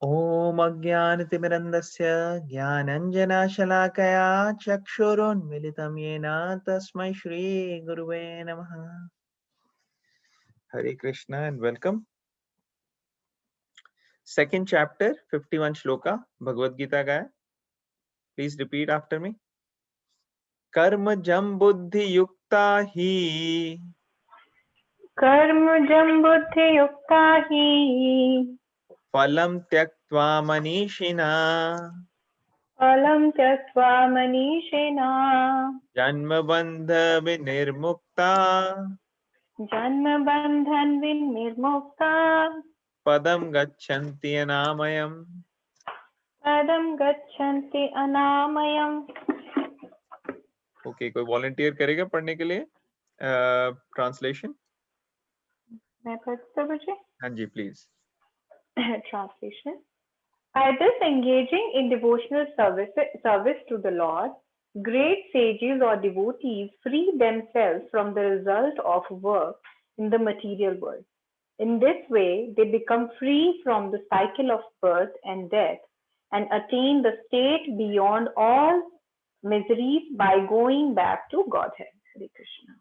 ओम अज्ञानतिमिरन्दस्य ज्ञानञ्जनशलाकया चक्षुरुन्मिलितं येन तस्मै श्रीगुरुवे नमः। Hare Krishna and welcome. Second chapter, 51 shloka, Bhagavad Gita का है. Please repeat after me. कर्मजं बुद्धियुक्ता हि कर्मजं बुद्धियुक्ता हि फलं त्यक्त्वा मनीषिणा फलं त्यक्त्वा मनीषिणा जन्मबन्धविनिर्मुक्ता जन्मबन्धन विनिर्मुक्ता पदं गच्छन्ति अनामयम्. पदं गच्छन्ति अनामयम्. ओके, कोई वॉलंटियर करेगा पढ़ने के लिए ट्रांसलेशन? मैं पढ़ता बच्चे? हाँ जी, please. Translation. By this engaging in devotional service to the Lord, great sages or devotees free themselves from the result of work in the material world. In this way, they become free from the cycle of birth and death and attain the state beyond all miseries by going back to Godhead. Hare Krishna.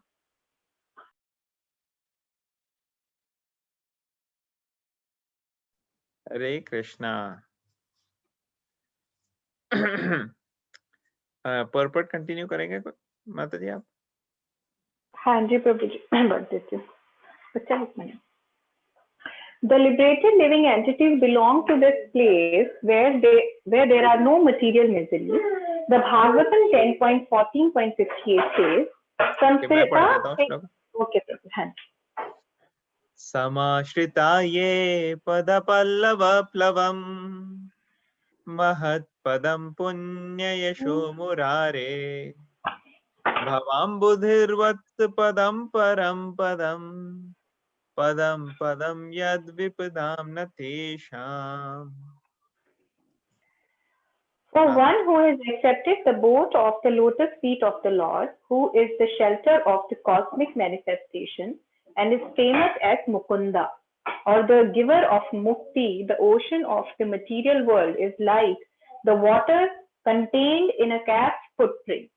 Hare Krishna. पर्पट continue करेंगे माता जी आप? हाँ जी प्रभु जी, मैं बढ़ देती हूँ. बच्चा एक minute. The liberated living entities belong to this place where there are no material miseries. The Bhagavatam 10.14.68 says, मैं पढ़ देता हूँ श्लोक. Okay, Prabhu. हाँ. समाश्रिता ये पदपल्लवप्लवम् महत्पदं पुण्ययशो मुरारे भवाम्बुधिर्वत् पदं परं पदं पदं पदं यद्विपदां न तेषाम्. For one who has accepted the boat of the lotus feet of the Lord, who is the shelter of the cosmic manifestation and is famous as Mukunda, or the giver of Mukti, the ocean of the material world is like the water contained in a cat's footprint.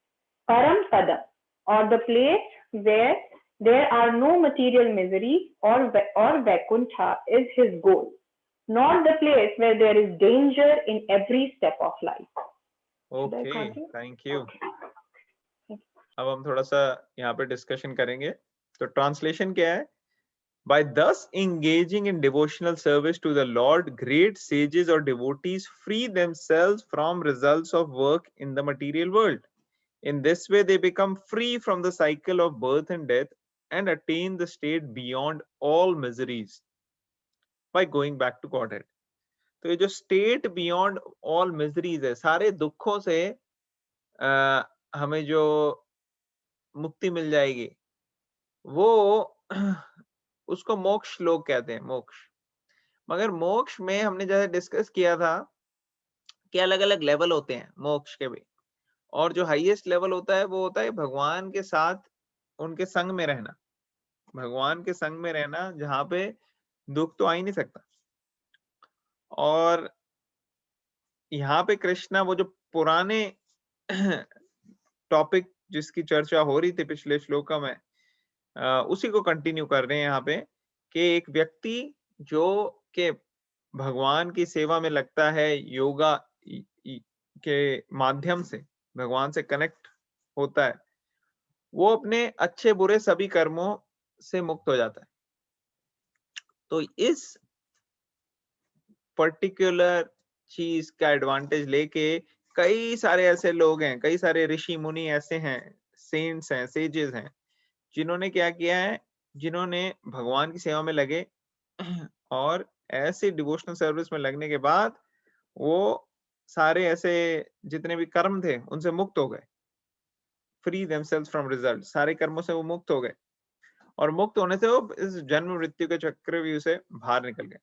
Param Padam, or the place where there are no material miseries or Vaikuntha is his goal. Not the place where there is danger in every step of life. Okay, thank you. अब हम थोड़ा सा यहाँ पे discussion करेंगे. तो translation क्या है? By thus engaging in devotional service to the Lord, great sages or devotees free themselves from results of work in the material world. In this way, they become free from the cycle of birth and death and attain the state beyond all miseries by going back to Godhead. तो ये जो state beyond all miseries है, सारे दुखों से हमें जो मुक्ति मिल जाएगी, वो उसको मोक्ष लोग कहते हैं, मोक्ष. मगर मोक्ष में हमने जैसे डिस्कस किया था कि अलग अलग लेवल होते हैं मोक्ष के भी, और जो हाईएस्ट लेवल होता है वो होता है भगवान के साथ उनके संग में रहना. भगवान के संग में रहना जहां पे दुख तो आ ही नहीं सकता. और यहाँ पे कृष्णा वो जो पुराने टॉपिक जिसकी चर्चा हो रही थी पिछले श्लोक में, उसी को कंटिन्यू कर रहे हैं यहाँ पे कि एक व्यक्ति जो के भगवान की सेवा में लगता है, योगा के माध्यम से भगवान से कनेक्ट होता है, वो अपने अच्छे बुरे सभी कर्मों से मुक्त हो जाता है. तो इस पर्टिकुलर चीज का एडवांटेज लेके कई सारे ऐसे लोग हैं, कई सारे ऋषि मुनि ऐसे हैं, सेंट्स हैं, सेजेस हैं, जिन्होंने क्या किया है, जिन्होंने भगवान की सेवा में लगे और ऐसे डिवोशनल सर्विस में लगने के बाद वो सारे ऐसे जितने भी कर्म थे उनसे मुक्त हो गए. फ्री देमसेल्व्स फ्रॉम रिजल्ट, सारे कर्मों से वो मुक्त हो गए, और मुक्त होने से वो इस जन्म मृत्यु के चक्रव्यूह से बाहर निकल गए.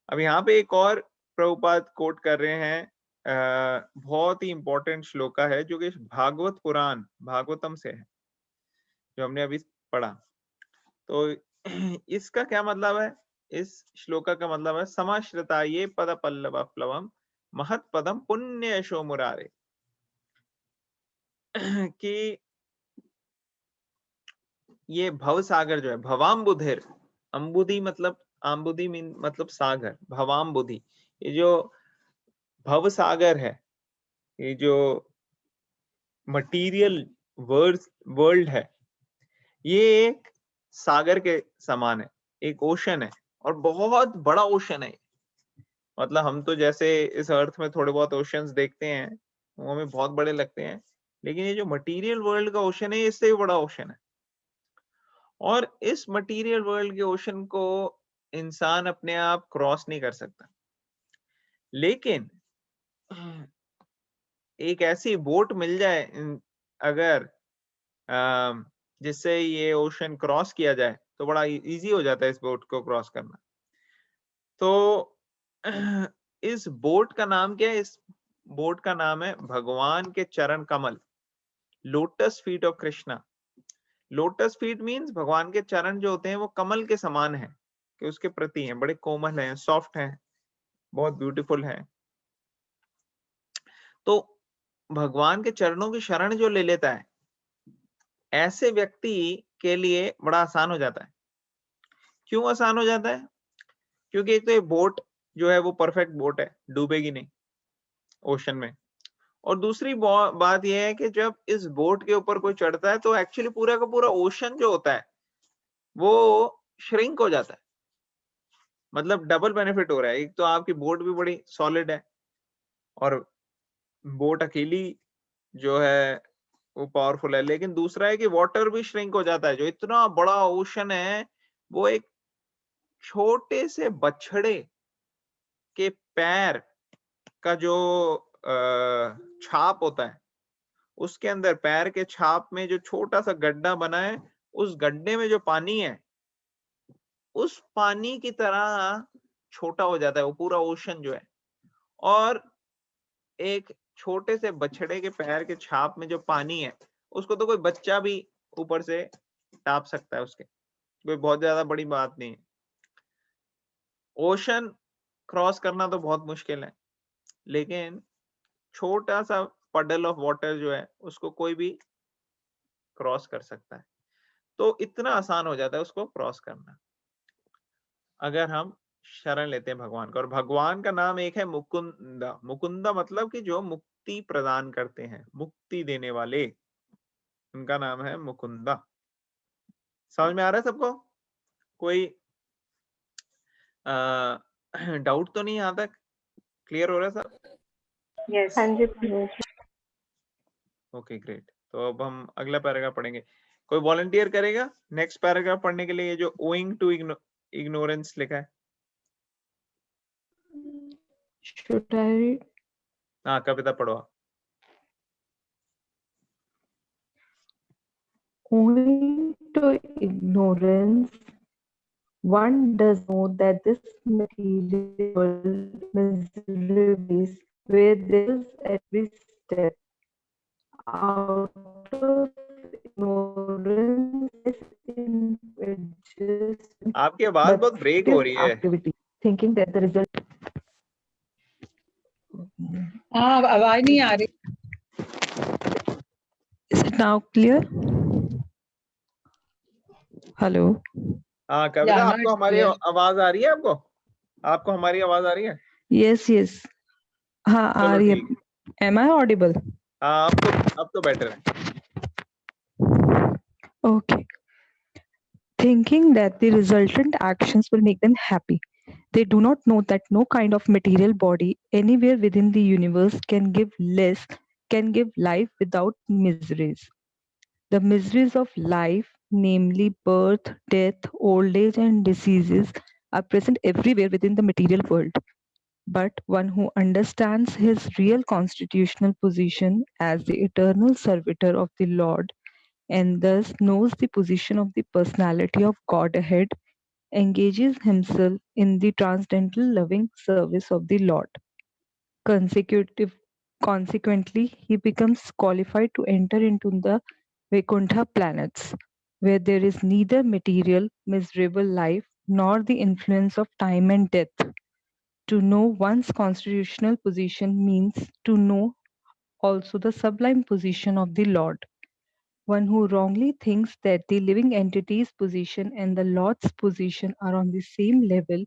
अब यहाँ पे एक और प्रभुपाद कोट कर रहे हैं, बहुत ही इंपॉर्टेंट श्लोका है जो कि भागवत पुराण भागवतम से है, जो हमने अभी पढ़ा. तो इसका क्या मतलब है? इस श्लोका का मतलब है समाश्रिताये पद पल्लव प्लवम महत पदम पुण्य यशो मुरारे कि ये भव सागर जो है, भवाम्बुधिर, अम्बुधि मतलब आम्बुधि मीन मतलब सागर, भवाम्बुधि, ये जो भव सागर है, ये जो मटीरियल वर्ल्ड है, ये एक सागर के समान है, एक ओशन है, और बहुत बड़ा ओशन है। मतलब हम तो जैसे इस अर्थ में थोड़े बहुत ओशंस देखते हैं, वो हमें बहुत बड़े लगते हैं, लेकिन ये जो मटीरियल वर्ल्ड का ओशन है, इससे भी बड़ा ओशन है। और इस मटीरियल वर्ल्ड के ओशन को इंसान अपने आप क्रॉस नहीं कर सकता, लेकिन एक ऐसी बोट मिल जाए अगर जिससे ये ओशन क्रॉस किया जाए, तो बड़ा इजी हो जाता है इस बोट को क्रॉस करना। तो इस बोट का नाम क्या है? इस बोट का नाम है भगवान के चरण कमल, lotus feet of Krishna. Lotus feet means भगवान के चरण जो होते हैं वो कमल के समान है, कि उसके प्रति हैं, बड़े कोमल हैं, सॉफ्ट हैं, बहुत ब्यूटीफुल हैं। तो भगवान के चरणों की शरण जो ले लेता है, ऐसे व्यक्ति के लिए बड़ा आसान हो जाता है। क्यों आसान हो जाता है? क्योंकि एक तो ये बोट जो है वो परफेक्ट बोट है, डूबेगी नहीं ओशन में। और दूसरी बात यह है कि जब इस बोट के ऊपर कोई चढ़ता है, तो एक्चुअली पूरा का पूरा ओशन जो होता है वो श्रिंक हो जाता है। मतलब डबल बेनिफिट हो रहा है। एक तो आपकी बोट भी बड़ी सॉलिड है, और बोट अकेली जो है वो पावरफुल है, लेकिन दूसरा है कि वाटर भी श्रिंक हो जाता है। जो इतना बड़ा ओशन है, वो एक छोटे से बछड़े के पैर का जो छाप होता है, उसके अंदर पैर के छाप में जो छोटा सा गड्ढा बना है, उस गड्ढे में जो पानी है, उस पानी की तरह छोटा हो जाता है वो पूरा ओशन जो है। और एक छोटे से बछड़े के पैर के छाप में जो पानी है, उसको तो कोई बच्चा भी ऊपर से टाप सकता है, उसके कोई बहुत ज्यादा बड़ी बात नहीं है। ओशन क्रॉस करना तो बहुत मुश्किल है, लेकिन छोटा सा पडल ऑफ वाटर जो है उसको कोई भी क्रॉस कर सकता है। तो इतना आसान हो जाता है उसको क्रॉस करना, अगर हम शरण लेते हैं भगवान का। और भगवान का नाम एक है मुकुंदा। मुकुंदा मतलब कि जो मुक्ति प्रदान करते हैं, मुक्ति देने वाले, उनका नाम है मुकुंदा। समझ में आ रहा है सबको? कोई डाउट तो नहीं यहाँ तक? क्लियर हो रहा है सब? Yes. हाँ जी प्रभु। Okay great. तो अब हम अगला पैराग्राफ पढ़ेंगे। कोई वॉलंटियर करेगा नेक्स्ट पैराग्राफ पढ़ने के लिए? ये जो ओइंग टू इग्नोरेंस लिखा है। Should I read? हाँ, कविता पढ़ो। Owing to ignorance, one does know that this material world miseries where there is every step. Out of ignorance is injustice, आपकी आवाज but बहुत ब्रेक it हो is रही है। activity, thinking that the result. हाँ, आवाज नहीं आ रही। Is it now clear? Hello. हाँ कविता, Yeah, now आपको it's हमारी clear. आवाज आ रही है? आपको हमारी आवाज आ रही है? Yes, yes. हाँ आ चलो रही है. ठीक। Am I audible? हाँ अब तो बेटर है। Okay. Thinking that the resultant actions will make them happy. They do not know that no kind of material body anywhere within the universe can give life without miseries. The miseries of life, namely birth, death, old age, and diseases, are present everywhere within the material world. But one who understands his real constitutional position as the eternal servitor of the Lord, and thus knows the position of the personality of Godhead, engages himself in the transcendental loving service of the Lord. Consequently, he becomes qualified to enter into the Vaikuntha planets, where there is neither material, miserable life nor the influence of time and death. To know one's constitutional position means to know also the sublime position of the Lord. One who wrongly thinks that the living entity's position and the Lord's position are on the same level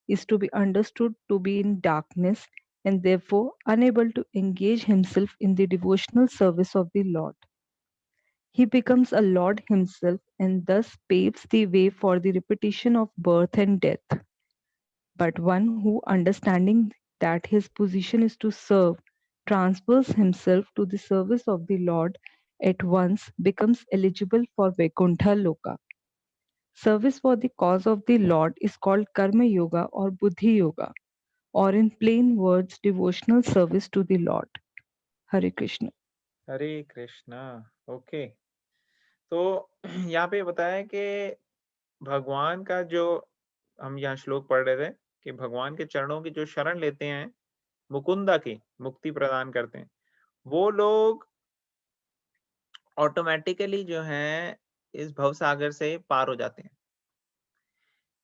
is to be understood to be in darkness and therefore unable to engage himself in the devotional service of the Lord. He becomes a Lord himself and thus paves the way for the repetition of birth and death. But one who, understanding that his position is to serve, transfers himself to the service of the Lord, at once becomes eligible for Vaikuntha Loka. Service for the cause of the Lord is called Karma Yoga or Buddhi Yoga, or in plain words, devotional service to the Lord. Hare Krishna. Hare Krishna. Okay, तो यहाँ पे बताया कि भगवान का जो हम यहाँ श्लोक पढ़ रहे थे कि भगवान के चरणों की जो शरण लेते हैं, मुकुंदा की मुक्ति प्रदान करते हैं, वो लोग ऑटोमेटिकली जो है इस भवसागर से पार हो जाते हैं।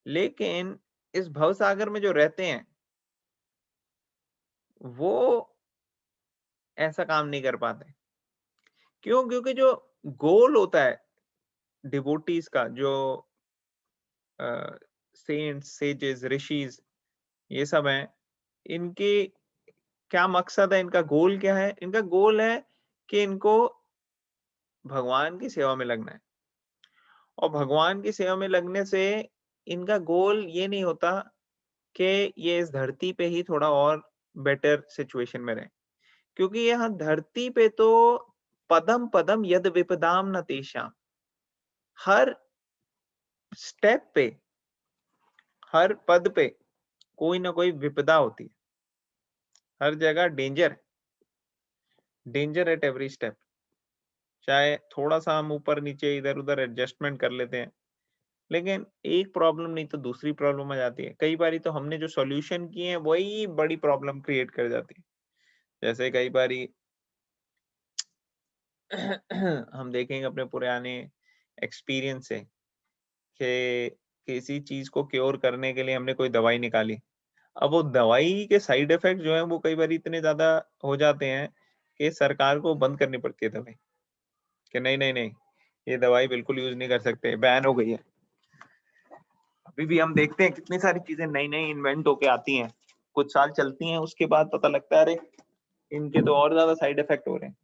लेकिन इस भवसागर में जो रहते हैं वो ऐसा काम नहीं कर पाते। क्यों? क्योंकि जो गोल होता है डिवोटीज का, जो सेंट्स, सेजेस, ऋषिज ये सब हैं, इनके क्या मकसद है, इनका गोल क्या है? इनका गोल है कि इनको भगवान की सेवा में लगना है। और भगवान की सेवा में लगने से इनका गोल ये नहीं होता कि ये इस धरती पे ही थोड़ा और बेटर सिचुएशन में रहे, क्योंकि यहाँ धरती पे तो पदम पदम यद विपदाम न तेषाम, हर स्टेप पे, हर पद पे कोई ना कोई विपदा होती है, हर जगह danger, danger at every step. चाहे थोड़ा सा हम ऊपर नीचे इधर उधर एडजस्टमेंट कर लेते हैं, लेकिन एक प्रॉब्लम नहीं तो दूसरी प्रॉब्लम आ जाती है। कई बारी तो हमने जो सॉल्यूशन किए हैं वही बड़ी प्रॉब्लम क्रिएट कर जाती है। जैसे कई बारी हम देखेंगे अपने पुराने एक्सपीरियंस से कि किसी चीज को क्योर करने के लिए हमने कोई दवाई निकाली, अब वो दवाई के साइड इफेक्ट जो है वो कई बार इतने ज्यादा हो जाते हैं कि सरकार को बंद करनी पड़ती है दवाई, कि नहीं नहीं नहीं ये दवाई बिल्कुल यूज नहीं कर सकते, बैन हो गई है। अभी भी हम देखते हैं कितनी सारी चीजें नई नई इन्वेंट होके आती हैं, कुछ साल चलती हैं, उसके बाद पता लगता है अरे इनके तो और ज्यादा साइड इफेक्ट हो रहे हैं।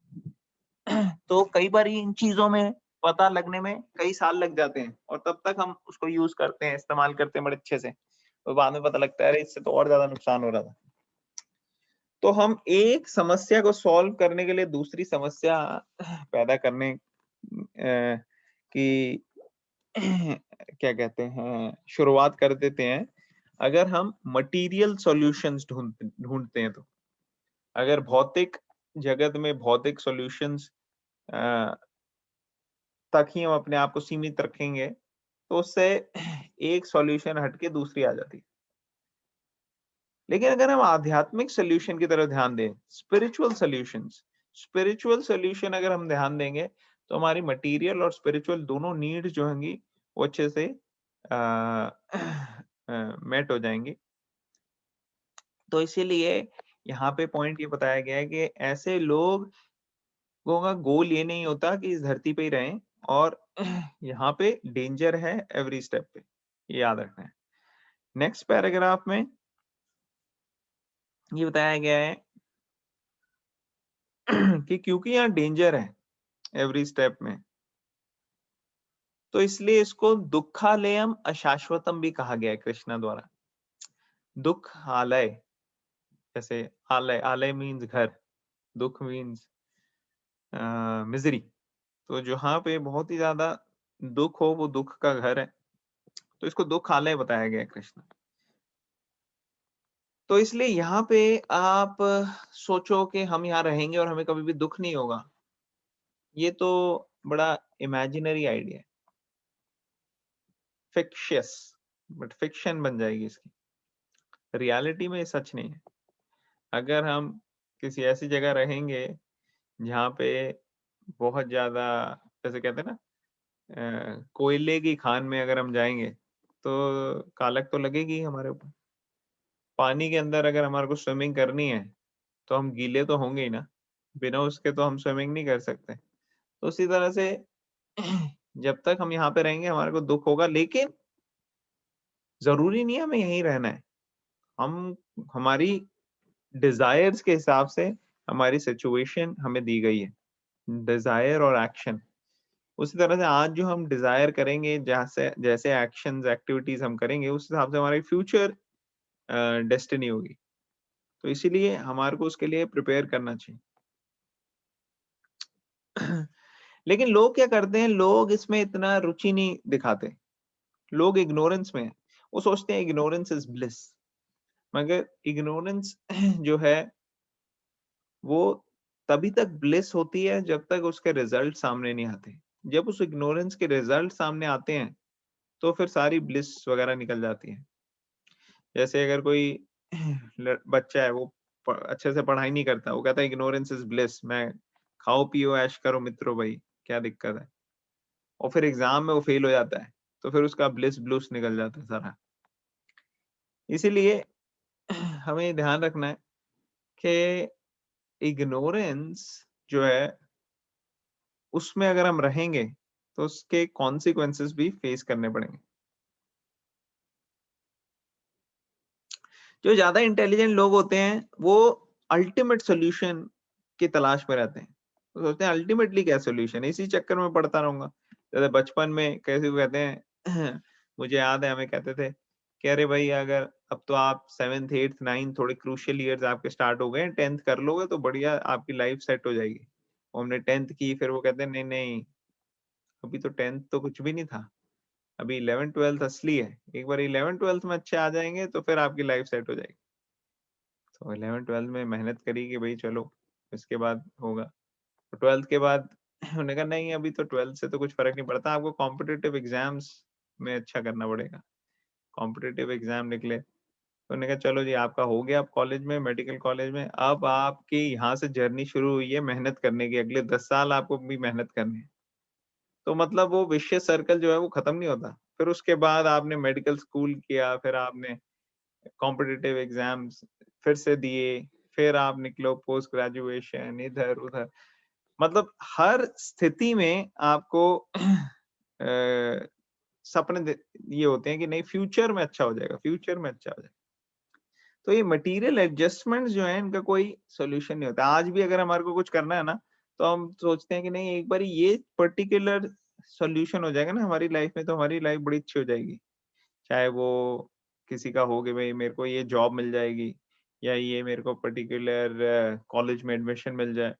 तो कई बार इन चीजों में पता लगने में कई साल लग जाते हैं और तब तक हम उसको यूज करते हैं, इस्तेमाल करते हैं बड़े अच्छे से, और बाद में पता लगता है अरे इससे तो और ज्यादा नुकसान हो रहा था। तो हम एक समस्या को सॉल्व करने के लिए दूसरी समस्या पैदा करने की क्या कहते हैं शुरुआत कर देते हैं, अगर हम मटेरियल सॉल्यूशंस ढूंढते हैं। तो अगर भौतिक जगत में भौतिक सॉल्यूशंस तक ही हम अपने आप को सीमित रखेंगे तो उससे एक सॉल्यूशन हटके दूसरी आ जाती है। लेकिन अगर हम आध्यात्मिक सॉल्यूशन की तरफ ध्यान दें, स्पिरिचुअल सॉल्यूशन अगर हम ध्यान देंगे तो हमारी मटेरियल और स्पिरिचुअल दोनों नीड जो होंगी वो अच्छे से मेट हो जाएंगी। तो इसीलिए यहाँ पे पॉइंट ये बताया गया है कि ऐसे लोगों का गोल ये नहीं होता कि इस धरती पे ही रहें, और यहाँ पे डेंजर है एवरी स्टेप पे, ये याद रखना है। नेक्स्ट पैराग्राफ में ये बताया गया है कि क्योंकि यहाँ डेंजर है एवरी स्टेप में, तो इसलिए इसको दुखालयम अशाश्वतम भी कहा गया है कृष्णा द्वारा। दुख आलय, जैसे आलय, आलय मीन्स घर, दुख मीन्स मिजरी, तो जहाँ पे बहुत ही ज्यादा दुख हो वो दुख का घर है, तो इसको दुख आलय बताया गया है कृष्ण। तो इसलिए यहाँ पे आप सोचो कि हम यहाँ रहेंगे और हमें कभी भी दुख नहीं होगा, ये तो बड़ा इमेजिनरी आइडिया है, फिक्शियस, बट फिक्शन बन जाएगी इसकी, रियलिटी में सच नहीं है। अगर हम किसी ऐसी जगह रहेंगे जहाँ पे बहुत ज्यादा, जैसे कहते हैं ना कोयले की खान में अगर हम जाएंगे तो कालक तो लगेगी हमारे ऊपर। पानी के अंदर अगर हमारे को स्विमिंग करनी है तो हम गीले तो होंगे ही ना, बिना उसके तो हम स्विमिंग नहीं कर सकते। तो उसी तरह से जब तक हम यहाँ पे रहेंगे हमारे को दुख होगा, लेकिन जरूरी नहीं है हमें यहीं रहना है। हम हमारी डिजायर्स के हिसाब से हमारी सिचुएशन हमें दी गई है, डिजायर और एक्शन। उसी तरह से आज जो हम डिजायर करेंगे, जैसे जैसे एक्शंस एक्टिविटीज हम करेंगे, उस हिसाब से हमारी फ्यूचर डेस्टिनी होगी। तो इसीलिए हमारे को उसके लिए प्रिपेयर करना चाहिए। लेकिन लोग क्या करते हैं, लोग इसमें इतना रुचि नहीं दिखाते, लोग इग्नोरेंस में हैं। वो सोचते हैं इग्नोरेंस इज ब्लिस, मगर इग्नोरेंस जो है वो तभी तक ब्लिस होती है जब तक उसके रिजल्ट सामने नहीं आते। जब उस इग्नोरेंस के रिजल्ट सामने आते हैं तो फिर सारी ब्लिस वगैरह निकल जाती है। जैसे अगर कोई बच्चा है, वो अच्छे से पढ़ाई नहीं करता, वो कहता है इग्नोरेंस इज ब्लिस, मैं खाओ पियो ऐश करो मित्रों भाई, क्या दिक्कत है। और फिर एग्जाम में वो फेल हो जाता है, तो फिर उसका ब्लिस ब्लूस निकल जाता है सारा। इसीलिए हमें ध्यान रखना है कि इग्नोरेंस जो है उसमें अगर हम रहेंगे तो उसके कॉन्सिक्वेंसेस भी फेस करने पड़ेंगे। जो ज्यादा इंटेलिजेंट लोग होते हैं वो अल्टीमेट सॉल्यूशन की तलाश में रहते हैं। वो सोचते हैं अल्टीमेटली क्या सॉल्यूशन है, इसी चक्कर में पढ़ता रहूंगा। जैसे बचपन में कैसे वो कहते हैं मुझे याद है हमें कहते थे कि अरे भाई अगर अब तो आप 7th 8th 9th थोड़े क्रूशियल ईयर्स आपके स्टार्ट हो गए हैं, 10th कर लोगे तो बढ़िया आपकी लाइफ सेट हो जाएगी। और हमने 10th की, फिर वो कहते हैं नहीं नहीं अभी तो 10th तो कुछ भी नहीं था, अभी 11th 12th असली है। एक बार 11th 12th में अच्छे आ जाएंगे तो फिर आपकी लाइफ सेट हो जाएगी। तो 11th 12th में मेहनत करी कि भाई चलो इसके बाद होगा। तो 12th के बाद उन्होंने कहा नहीं अभी तो 12th से तो कुछ फर्क नहीं पड़ता, आपको कॉम्पिटिटिव एग्जाम्स में अच्छा करना पड़ेगा। कॉम्पिटिटिव एग्जाम निकले तो उन्होंने कहा चलो जी आपका हो गया, आप कॉलेज में, मेडिकल कॉलेज में, अब आपकी यहाँ से जर्नी शुरू हुई है मेहनत करने की, अगले 10 साल आपको भी मेहनत करनी है। तो मतलब वो विशेष सर्कल जो है वो खत्म नहीं होता। फिर उसके बाद आपने मेडिकल स्कूल किया, फिर आपने कॉम्पिटिटिव एग्जाम्स फिर से दिए, फिर आप निकलो पोस्ट ग्रेजुएशन इधर उधर। मतलब हर स्थिति में आपको सपने ये होते हैं कि नहीं फ्यूचर में अच्छा हो जाएगा, फ्यूचर में अच्छा हो जाएगा। तो ये मटेरियल एडजस्टमेंट्स जो है इनका कोई सोल्यूशन नहीं होता। आज भी अगर हमारे को कुछ करना है ना, तो हम सोचते हैं कि नहीं एक बार ये पर्टिकुलर सोल्यूशन हो जाएगा ना हमारी लाइफ में, तो हमारी लाइफ बड़ी अच्छी हो जाएगी। चाहे वो किसी का हो कि भाई मेरे को ये जॉब मिल जाएगी, या ये मेरे को पर्टिकुलर कॉलेज में एडमिशन मिल जाए,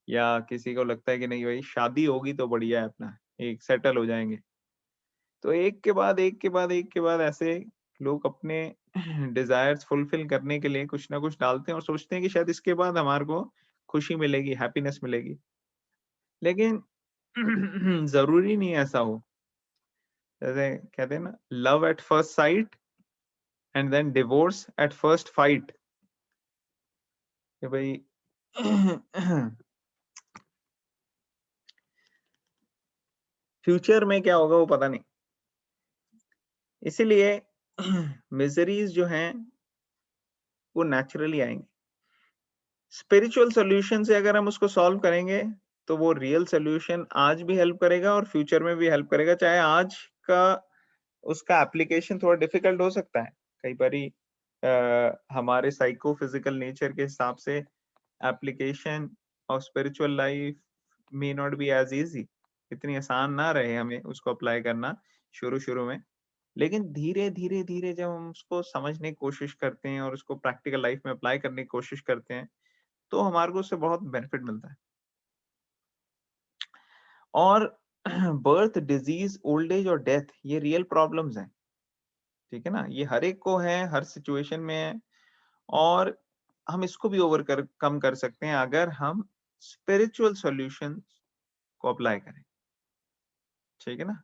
या किसी को लगता है कि नहीं भाई शादी होगी तो बढ़िया है, अपना एक सेटल हो जाएंगे। तो एक के बाद एक के बाद एक के बाद ऐसे लोग अपने डिजायर्स फुलफिल करने के लिए कुछ ना कुछ डालते हैं और सोचते हैं कि शायद इसके बाद हमारे को खुशी मिलेगी, हैप्पीनेस मिलेगी। लेकिन जरूरी नहीं ऐसा हो। जैसे कहते हैं ना, love at first sight and then divorce at first fight. कि भाई फ्यूचर में क्या होगा वो पता नहीं। इसीलिए मिजरीज जो हैं वो नेचुरली आएंगी। स्पिरिचुअल सॉल्यूशन से अगर हम उसको सॉल्व करेंगे तो वो रियल सॉल्यूशन आज भी हेल्प करेगा और फ्यूचर में भी हेल्प करेगा। चाहे आज का उसका एप्लीकेशन थोड़ा डिफिकल्ट हो सकता है कई बारी, हमारे साइको फिजिकल नेचर के हिसाब से application of spiritual life may not be as easy, इतनी आसान ना रहे हमें उसको अप्लाई करना शुरू शुरू में। लेकिन धीरे धीरे धीरे जब हम उसको समझने की कोशिश करते हैं और उसको प्रैक्टिकल लाइफ में अप्लाई करने की कोशिश करते हैं तो हमारे को उससे बहुत बेनिफिट मिलता है। और बर्थ, डिजीज, ओल्ड एज और डेथ ये रियल प्रॉब्लम्स हैं, ठीक है ना, ये हर एक को है, हर सिचुएशन में है। और हम इसको भी ओवरकर कम कर सकते हैं अगर हम स्पिरिचुअल सॉल्यूशन को अप्लाई करें। ठीक है ना,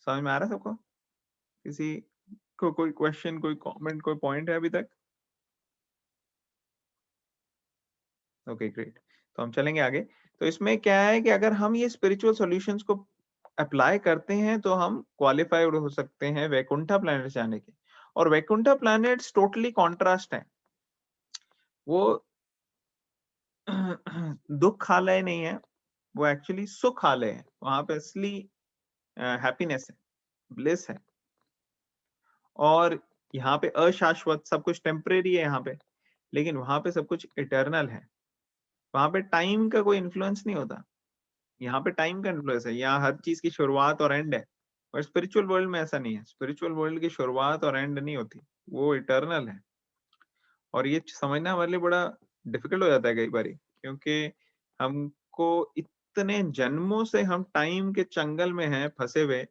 समझ में आ रहा है सबको? किसी को कोई क्वेश्चन, कोई कमेंट, कोई पॉइंट है अभी तक? ओके ग्रेट, तो हम चलेंगे आगे। तो इसमें क्या है कि अगर हम ये स्पिरिचुअल सॉल्यूशंस को अप्लाई करते हैं तो हम क्वालिफाइड हो सकते हैं वैकुंठा प्लैनेट जाने के। और वैकुंठा प्लैनेट्स टोटली कॉन्ट्रास्ट है। वो दुखालय नहीं है, वो एक्चुअली सुखालय है। वहां पे असली हैप्पीनेस है, ब्लिस है। और यहाँ पे अशाश्वत, सब कुछ टेम्परेरी है यहाँ पे, लेकिन वहां पे सब कुछ इटर्नल है। वहां पे टाइम का कोई इन्फ्लुएंस नहीं होता, यहाँ पे टाइम का इन्फ्लुएंस है। यहाँ हर चीज की शुरुआत और एंड है। पर स्पिरिचुअल वर्ल्ड में ऐसा नहीं है। स्पिरिचुअल वर्ल्ड की शुरुआत और एंड नहीं होती, वो इटर्नल है। और ये समझना हमारे लिए बड़ा डिफिकल्ट हो जाता है कई बार, क्योंकि हमको इतने जन्मों से हम टाइम के चंगल में हैं फंसे हुए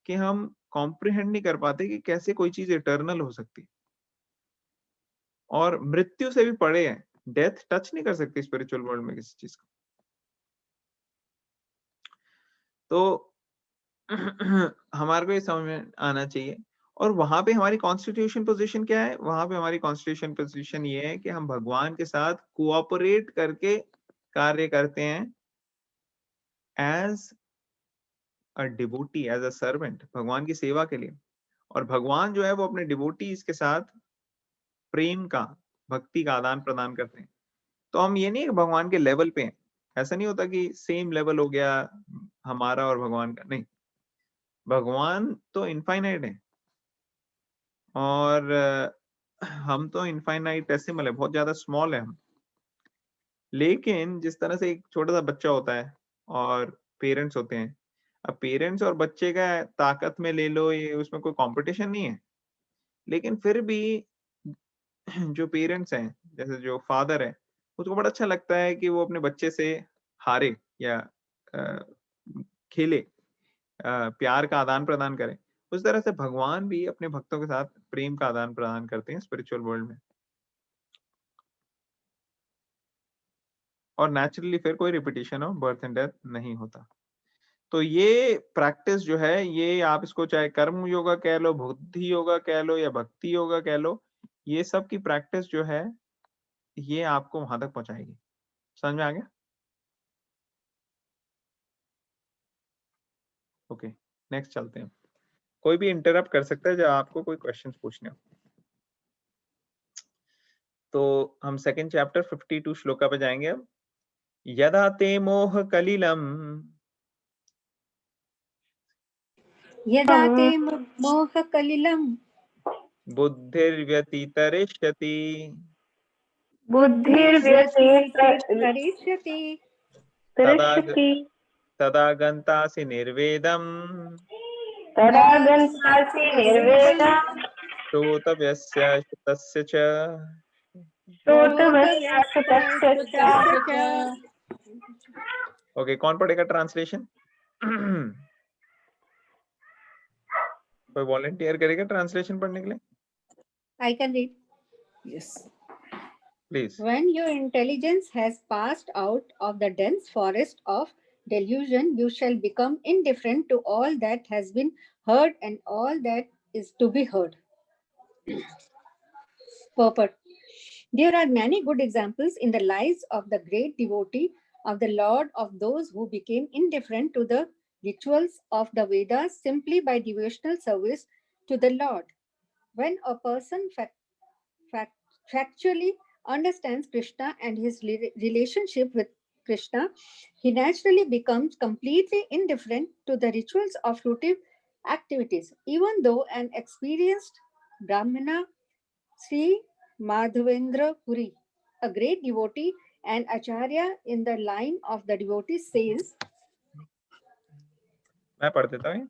कि हम कॉम्प्रिहेंड नहीं कर पाते कि कैसे कोई चीज इटर्नल हो सकती। और मृत्यु से भी पड़े हैं, डेथ टच नहीं कर सकती स्पिरिचुअल वर्ल्ड में किसी चीज को। तो हमारे को ये समझ में आना चाहिए। और वहां पे हमारी कॉन्स्टिट्यूशन पोजीशन क्या है? वहां पे हमारी कॉन्स्टिट्यूशन पोजीशन ये है कि हम भगवान के साथ कोऑपरेट करके कार्य करते हैं as a devotee, as a servant, भगवान की सेवा के लिए। और भगवान जो है वो अपने डिवोटीज के साथ प्रेम का, भक्ति का आदान प्रदान करते हैं। तो हम ये नहीं कि भगवान के लेवल पे हैं, ऐसा नहीं होता कि सेम लेवल हो गया हमारा और भगवान का, नहीं। भगवान तो इनफाइनाइट है और हम तो इनफाइनाइट डेसिमल है, बहुत ज्यादा स्मॉल है हम। लेकिन जिस तरह से एक छोटा सा बच्चा होता है और पेरेंट्स होते हैं, अब पेरेंट्स और बच्चे का ताकत में ले लो, ये उसमें कोई कंपटीशन नहीं है। लेकिन फिर भी जो पेरेंट्स हैं, जैसे जो फादर है, उसको बड़ा अच्छा लगता है कि वो अपने बच्चे से हारे या अ, खेले, प्यार का आदान प्रदान करे। उस तरह से भगवान भी अपने भक्तों के साथ प्रेम का आदान प्रदान करते हैं स्पिरिचुअल वर्ल्ड में। और नेचुरली फिर कोई repetition of birth and death नहीं होता। तो ये प्रैक्टिस जो है, ये आप इसको चाहे कर्म योगा कह लो, बुद्धि योगा कह लो, या भक्ति योगा कह लो, ये सब की प्रैक्टिस जो है ये आपको वहां तक पहुंचाएगी। समझ में आ गया? ओके, नेक्स्ट चलते हैं। कोई भी इंटरप्ट कर सकता है जब आपको कोई क्वेश्चंस पूछने हो। तो हम सेकंड चैप्टर 52 श्लोका पे जाएंगे अब। यदा ते मोह कलिलम यदा ते मोहकलिलं बुद्धिर्व्यतितरिष्यति बुद्धिर्व्यतितरिष्यति तदा बुद्धिर्व्यतितरिष्यति तदा गन्तासि निर्वेदम् तदा गन्तासि निर्वेदम् श्रोतव्यस्य श्रुतस्य च। श्रोतव्यस्य श्रुतस्य च। ओके, कौन पढ़ेगा ट्रांसलेशन? कोई वॉलंटियर करेगा ट्रांसलेशन पढ़ने के लिए? I can read. Yes. Please. When your intelligence has passed out of the dense forest of delusion, you shall become indifferent to all that has been heard and all that is to be heard. Purport. There are many good examples in the lives of the great devotee of the Lord, of those who became indifferent to the rituals of the Vedas simply by devotional service to the Lord. When a person factually understands Krishna and his relationship with Krishna, he naturally becomes completely indifferent to the rituals of fruitive activities. Even though an experienced Brahmana, Sri Madhavendra Puri, a great devotee and acharya in the line of the devotees, says, मैं पढ़ देता हूँ।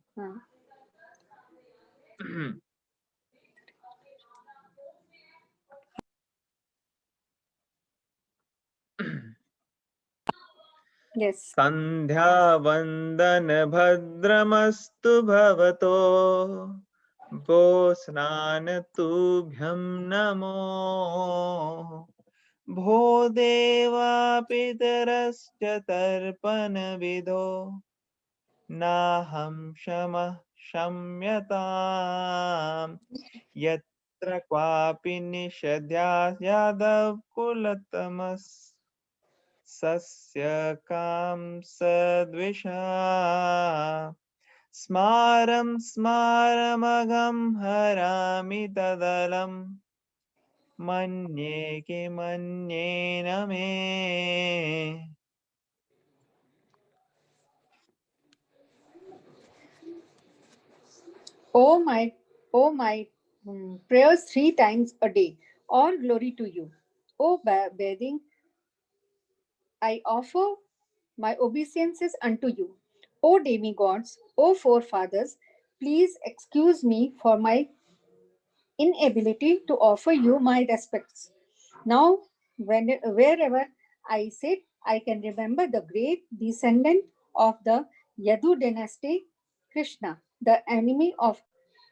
yes. संध्या वंदन भद्रमस्तु भवतो, वो स्नान तुभ्यं नमो, भो देवा पितरश्च तर्पण विदो, नाहं क्षमः क्षम्यताम्, यत्र क्वापि निषद्यादव कुलतमस् सस्य काम सद्विषा, स्मारं स्मारमघं हरामि तदलं मन्ये किमन्येन मे। Oh my, prayers 3 times a day. All glory to you. O bathing, I offer my obeisances unto you. O demigods, O forefathers, please excuse me for my inability to offer you my respects. Now, wherever I sit, I can remember the great descendant of the Yadu dynasty, Krishna, the enemy of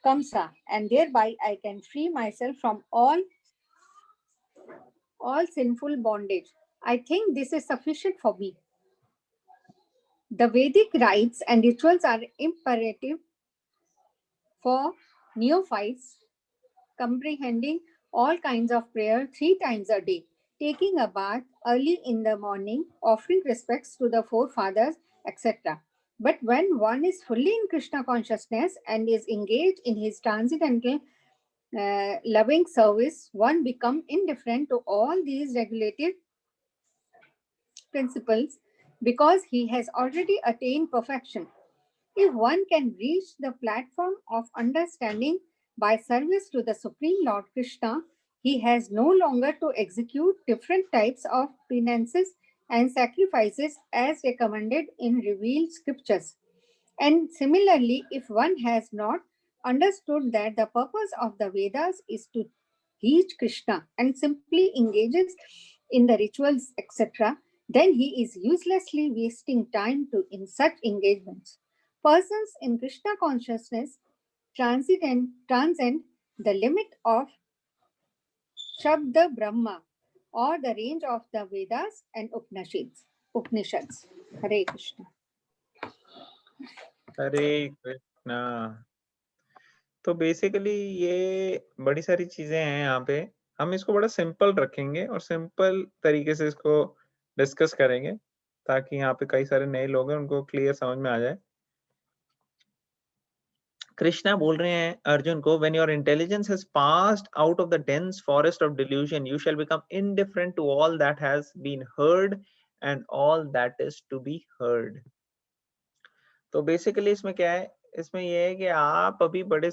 Kamsa, and thereby I can free myself from all sinful bondage. I think this is sufficient for me. The Vedic rites and rituals are imperative for neophytes, comprehending all kinds of prayer 3 times a day, taking a bath early in the morning, offering respects to the forefathers, etc. But when one is fully in Krishna consciousness and is engaged in his transcendental loving service, one becomes indifferent to all these regulative principles because he has already attained perfection. If one can reach the platform of understanding by service to the Supreme Lord Krishna, he has no longer to execute different types of penances and sacrifices as recommended in revealed scriptures. And similarly, if one has not understood that the purpose of the Vedas is to reach Krishna and simply engages in the rituals, etc., then he is uselessly wasting time in such engagements. Persons in Krishna consciousness transcend the limit of Shabda Brahma or the range of the Vedas and Upanishads. Hare Krishna. हरे कृष्णा। तो basically ये बड़ी सारी चीजें हैं यहाँ पे। हम इसको बड़ा सिंपल रखेंगे और सिंपल तरीके से इसको डिस्कस करेंगे ताकि यहाँ पे कई सारे नए लोग हैं उनको क्लियर समझ में आ जाए। कृष्णा बोल रहे हैं अर्जुन को, when your intelligence has passed out of the dense forest of delusion, you shall become indifferent to all that has been heard and all that is to be heard. तो बेसिकली इसमें क्या है, इसमें ये है कि आप अभी बड़ी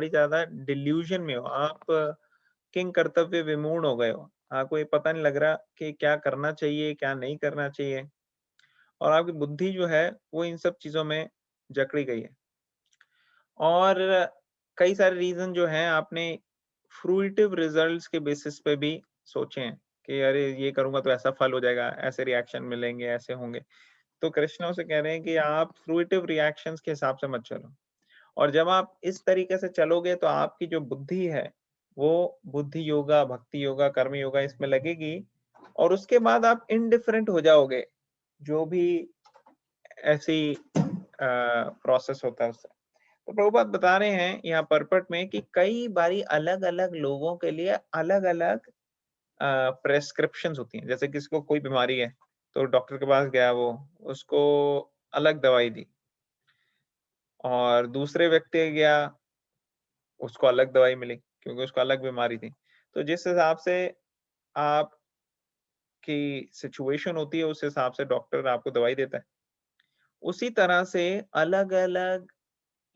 ज्यादा डिल्यूजन में हो, आप किंग कर्तव्य विमूढ़ हो गए हो, आपको ये पता नहीं लग रहा कि क्या करना चाहिए क्या नहीं करना चाहिए, और आपकी बुद्धि जो है वो इन सब चीजों में जकड़ी गई है। और कई सारे रीजन जो हैं आपने फ्रूटिव रिजल्ट्स के बेसिस पे भी सोचे हैं कि अरे ये करूंगा तो ऐसा फल हो जाएगा, ऐसे रिएक्शन मिलेंगे, ऐसे होंगे। तो कृष्णा उसे कह रहे हैं कि आप फ्रूटिव रिएक्शंस के हिसाब से मत चलो, और जब आप इस तरीके से चलोगे तो आपकी जो बुद्धि है वो बुद्धि योगा, भक्ति योगा, कर्म योगा इसमें लगेगी, और उसके बाद आप इनडिफरेंट हो जाओगे जो भी ऐसी प्रोसेस होता है उससे। तो प्रभुपाद बता रहे हैं यहाँ परपट में कि कई बारी अलग अलग लोगों के लिए अलग अलग प्रेस्क्रिप्शन होती हैं। जैसे किसी को कोई बीमारी है तो डॉक्टर के पास गया, वो उसको अलग दवाई दी, और दूसरे व्यक्ति गया उसको अलग दवाई मिली क्योंकि उसको अलग बीमारी थी। तो जिस हिसाब से आपकी सिचुएशन होती है उस हिसाब से डॉक्टर आपको दवाई देता है। उसी तरह से अलग अलग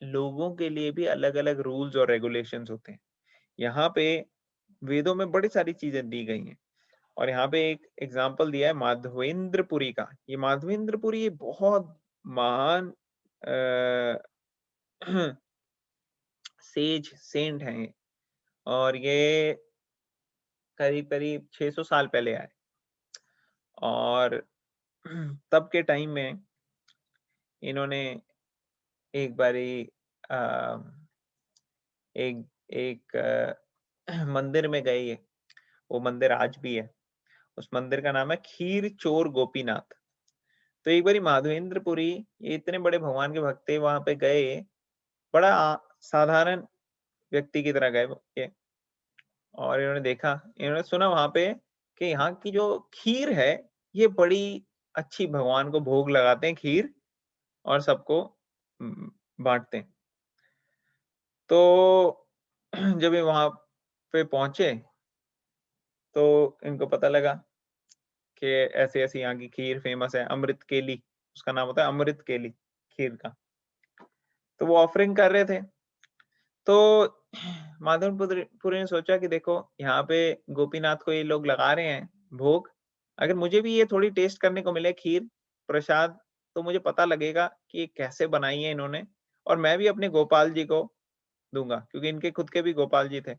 लोगों के लिए भी अलग अलग रूल्स और रेगुलेशंस होते हैं। यहाँ पे वेदों में बड़ी सारी चीजें दी गई हैं, और यहाँ पे एक एग्जाम्पल दिया है माधवेंद्रपुरी का। ये माधवेंद्रपुरी बहुत महान सेज सेंट हैं ये, और ये करीब करीब 600 साल पहले आए, और तब के टाइम में इन्होंने एक बारी एक मंदिर में गए ये, वो मंदिर आज भी है, उस मंदिर का नाम है खीर चोर गोपीनाथ। तो एक बारी माधवेंद्रपुरी ये इतने बड़े भगवान के भक्त थे, वहां पे गए, बड़ा साधारण व्यक्ति की तरह गए ये, और इन्होंने देखा, इन्होंने सुना वहां पे कि यहाँ की जो खीर है ये बड़ी अच्छी, भगवान को भोग लगाते हैं खीर और सबको बांटते हैं। तो जब ये वहां पे पहुंचे तो इनको पता लगा कि ऐसे ऐसे यहाँ की खीर फेमस है, अमृत केली उसका नाम होता है, अमृत केली खीर का। तो वो ऑफरिंग कर रहे थे। तो माधवपुरी ने सोचा कि देखो यहाँ पे गोपीनाथ को ये लोग लगा रहे हैं भोग, अगर मुझे भी ये थोड़ी टेस्ट करने को मिले खीर प्रसाद, तो मुझे पता लगेगा कि ये कैसे बनाई है इन्होंने, और मैं भी अपने गोपाल जी को दूंगा, क्योंकि इनके खुद के भी गोपाल जी थे।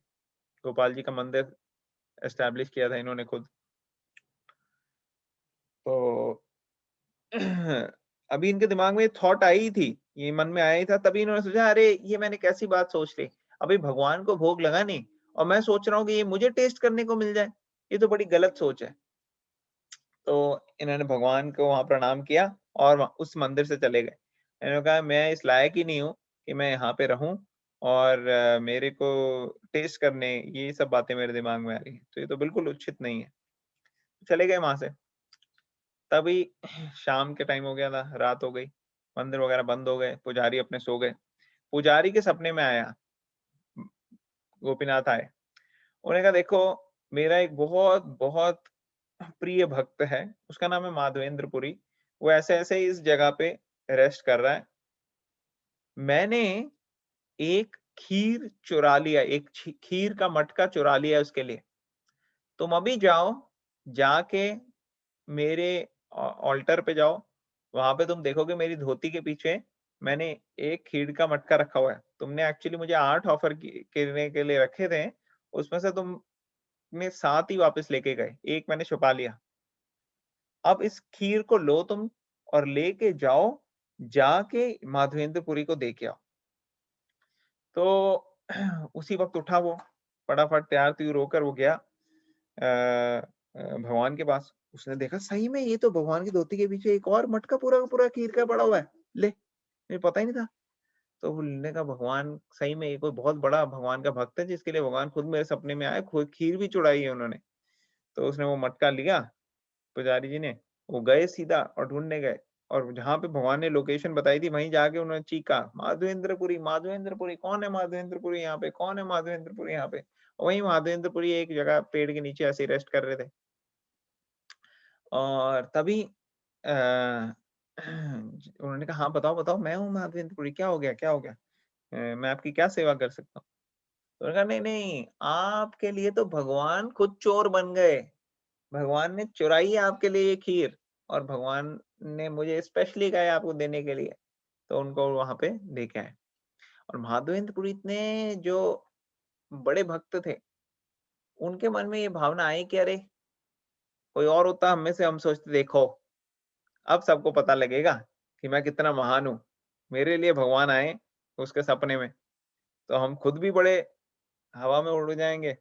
गोपाल जी का मंदिर एस्टैब्लिश किया था इन्होंने खुद। तो अभी इनके दिमाग में थॉट आई थी, ये मन में आया ही था, तभी इन्होंने सोचा अरे ये मैंने कैसी बात सोच ली, अभी भगवान को भोग लगा नहीं और मैं सोच रहा हूँ कि ये मुझे टेस्ट करने को मिल जाए, ये तो बड़ी गलत सोच है। तो इन्होंने भगवान को वहां प्रणाम किया और उस मंदिर से चले गए। इन्होंने कहा मैं इस लायक ही नहीं हूँ कि मैं यहाँ पे रहूं और मेरे को टेस्ट करने ये सब बातें मेरे दिमाग में आ रही है, तो ये तो बिल्कुल उचित नहीं है। चले गए वहां से। तभी शाम के टाइम हो गया था, रात हो गई, मंदिर वगैरह बंद हो गए, पुजारी अपने सो गए। पुजारी के सपने में आया, गोपीनाथ आए। उन्होंने कहा देखो मेरा एक बहुत बहुत प्रिय भक्त है, उसका नाम है माधवेंद्रपुरी, वो ऐसे ऐसे इस जगह पे रेस्ट कर रहा है, मैंने एक खीर चुरा लिया, एक खीर का मटका चुरा लिया उसके लिए, तुम अभी जाओ, जाके मेरे ऑल्टर पे जाओ, वहां पे तुम देखोगे मेरी धोती के पीछे मैंने एक खीर का मटका रखा हुआ है, तुमने एक्चुअली मुझे 8 ऑफर करने के लिए रखे थे, उसमें से तुमने 7 ही वापस लेके गए, एक मैंने छुपा लिया। अब इस खीर को लो तुम और लेके जाओ, जाके माधवेंद्रपुरी को दे के आओ। तो उसी वक्त उठा वो, फटाफट तैयार त्यूर होकर वो गया भगवान के पास। उसने देखा सही में ये तो भगवान की धोती के पीछे एक और मटका पूरा का पूरा खीर का पड़ा हुआ है, ले मुझे पता ही नहीं था। तो बोलने का भगवान सही में ये कोई बहुत बड़ा भगवान का भक्त है, जिसके लिए भगवान खुद मेरे सपने में आए, खुद खीर भी चुड़ाई है उन्होंने। तो उसने वो मटका लिया, पुजारी जी ने, वो गए सीधा और ढूंढने गए, और जहां पे भगवान ने लोकेशन बताई थी वहीं जाके उन्होंने चीखा माधवेंद्रपुरी माधवेंद्रपुरी, कौन है माधवेंद्रपुरी यहाँ पे, कौन है माधवेंद्रपुरी यहाँ पे। वहीं माधवेंद्रपुरी एक जगह पेड़ के नीचे ऐसे रेस्ट कर रहे थे। और तभी उन्होंने कहा हाँ बताओ बताओ, मैं हूँ माधवेंद्रपुरी, क्या हो गया क्या हो गया, मैं आपकी क्या सेवा कर सकता हूँ। तो उन्होंने कहा नहीं नहीं, आपके लिए तो भगवान खुद चोर बन गए, भगवान ने चुराई है आपके लिए ये खीर, और भगवान ने मुझे स्पेशली कहा है आपको देने के लिए। तो उनको वहां पे लेके आए। और माधवेंद्रपुरी इतने जो बड़े भक्त थे, उनके मन में ये भावना आई कि अरे कोई और होता हम में से, हम सोचते देखो अब सबको पता लगेगा कि मैं कितना महान हूँ, मेरे लिए भगवान आए उसके सपने में, तो हम खुद भी बड़े हवा में उड़ जाएंगे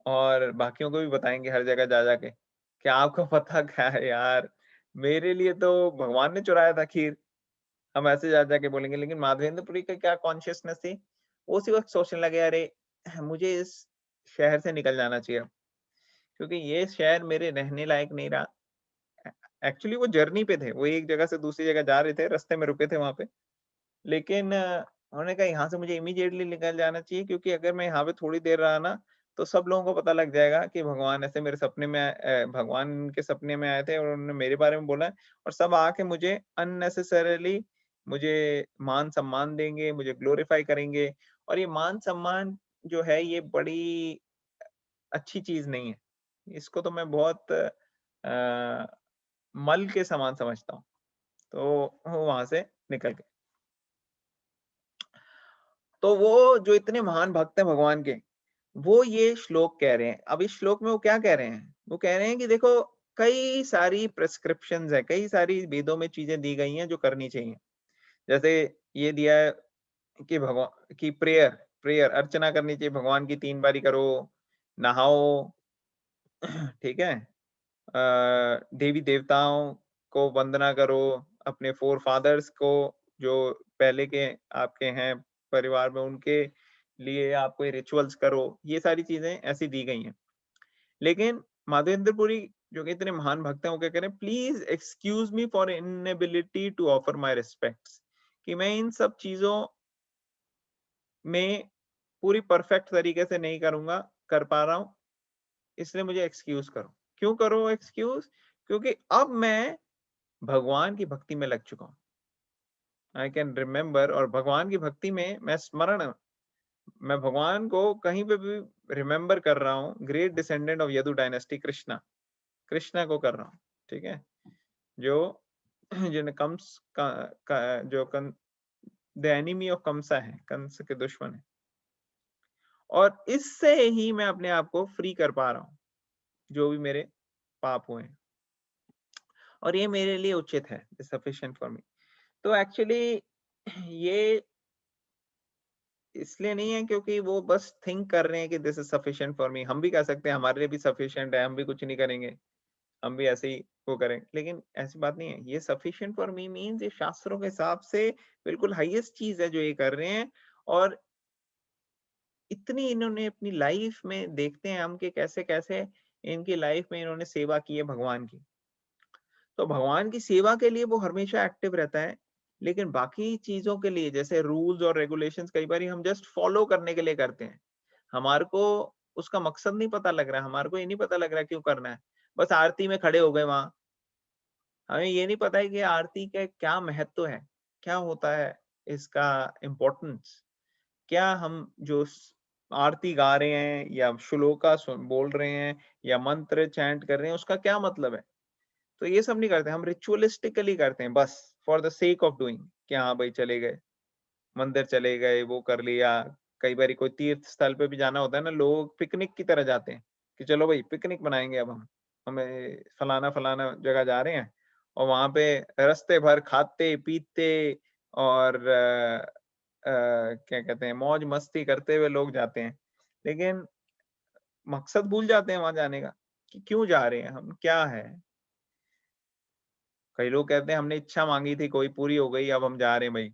और बाकियों को भी बताएंगे हर जगह जा जाके, क्या आपको पता क्या है यार, मेरे लिए तो भगवान ने चुराया था खीर, हम ऐसे जा जाके बोलेंगे। लेकिन माधवेंद्रपुरी का क्या कॉन्शियसनेस थी, वो उसी वक्त सोचने लगे अरे मुझे इस शहर से निकल जाना चाहिए, क्योंकि ये शहर मेरे रहने लायक नहीं रहा। एक्चुअली वो जर्नी पे थे, वो एक जगह से दूसरी जगह जा रहे थे, रास्ते में रुके थे वहां पे। लेकिन उन्होंने कहा यहाँ से मुझे इमीडिएटली निकल जाना चाहिए, क्योंकि अगर मैं यहाँ पे थोड़ी देर रहा ना, तो सब लोगों को पता लग जाएगा कि भगवान ऐसे मेरे सपने में भगवान के सपने में आए थे और उन्होंने मेरे बारे में बोला है, और सब आके मुझे अननेसेसरीली मुझे मान सम्मान देंगे, मुझे ग्लोरीफाई करेंगे। और ये मान सम्मान जो है ये बड़ी अच्छी चीज नहीं है, इसको तो मैं बहुत मल के समान समझता हूँ। तो वो वहां से निकल गए। तो वो जो इतने महान भक्त हैं भगवान के, वो ये श्लोक कह रहे हैं। अब इस श्लोक में वो क्या कह रहे हैं, वो कह रहे हैं कि देखो कई सारी प्रिस्क्रिप्शंस है, कई सारी वेदों में चीजें दी गई हैं जो करनी चाहिए। जैसे ये दिया है कि भगवान की प्रेयर प्रेयर अर्चना करनी चाहिए, भगवान की 3 बारी करो, नहाओ, ठीक है, देवी देवताओं को वंदना करो, अपने फोर फादर्स को जो पहले के आपके हैं परिवार में, उनके लिए आप कोई रिचुअल्स करो, ये सारी चीजें ऐसी दी गई हैं। लेकिन माधवेंद्रपुरी जो कि इतने महान भक्त हैं, वो क्या कह रहे हैं, please excuse me for inability to offer my respects, कि मैं इन सब चीजों में पूरी परफेक्ट तरीके से नहीं कर पा रहा हूँ, इसलिए मुझे एक्सक्यूज करो। क्यों करो एक्सक्यूज? क्योंकि अब मैं भगवान की भक्ति में लग चुका हूँ। आई कैन रिमेम्बर, और भगवान की भक्ति में मैं भगवान को कहीं पे भी रिमेम्बर कर रहा हूँ। Great descendant of Yadu dynasty, Krishna को कर रहा हूँ, ठीक है, जो जिन्हें द एनिमी ऑफ कंसा है, कंस के दुश्मन है, और इससे ही मैं अपने आप को फ्री कर पा रहा हूँ जो भी मेरे पाप हुए हैं, और ये मेरे लिए उचित है, सफिशिएंट फॉर मी। तो एक्चुअली ये इसलिए नहीं है क्योंकि वो बस थिंक कर रहे हैं कि this is sufficient for me. हम भी कह सकते हैं हमारे लिए भी सफिशिएंट है, हम भी कुछ नहीं करेंगे, हम भी ऐसे ही वो करें, लेकिन ऐसी बात नहीं है। ये सफिशिएंट फॉर मी मीन्स ये शास्त्रों के हिसाब से बिल्कुल हाईएस्ट चीज है जो ये कर रहे हैं, और इतनी इन्होंने अपनी लाइफ में, देखते हैं हम कि कैसे कैसे इनकी लाइफ में इन्होंने सेवा की है भगवान की। तो भगवान की सेवा के लिए वो हमेशा एक्टिव रहता है, लेकिन बाकी चीजों के लिए जैसे रूल्स और रेगुलेशंस कई बार हम जस्ट फॉलो करने के लिए करते हैं। हमारे को उसका मकसद नहीं पता लग रहा है, हमारे को ये नहीं पता लग रहा क्यों करना है, बस आरती में खड़े हो गए वहां। हमें ये नहीं पता है कि आरती का क्या महत्व है, क्या होता है इसका इम्पोर्टेंस, क्या हम जो आरती गा रहे हैं या श्लोका बोल रहे हैं या मंत्र चैंट कर रहे हैं, उसका क्या मतलब है। तो ये सब नहीं करते, हम रिचुअलिस्टिकली करते हैं बस for the sake of doing, कि हाँ भाई चले गए मंदिर, चले गए, वो कर लिया। कई बार कोई तीर्थ स्थल पे भी जाना होता है ना, लोग पिकनिक की तरह जाते हैं कि चलो भाई पिकनिक बनाएंगे, अब हमें फलाना फलाना जगह जा रहे हैं, और वहां पे रास्ते भर खाते पीते और क्या कहते हैं, मौज मस्ती करते हुए लोग जाते हैं, लेकिन मकसद भूल जाते हैं वहां जाने का, कि क्यों जा रहे हैं हम, क्या है। कई लोग कहते हैं हमने इच्छा मांगी थी, कोई पूरी हो गई, अब हम जा रहे हैं भाई,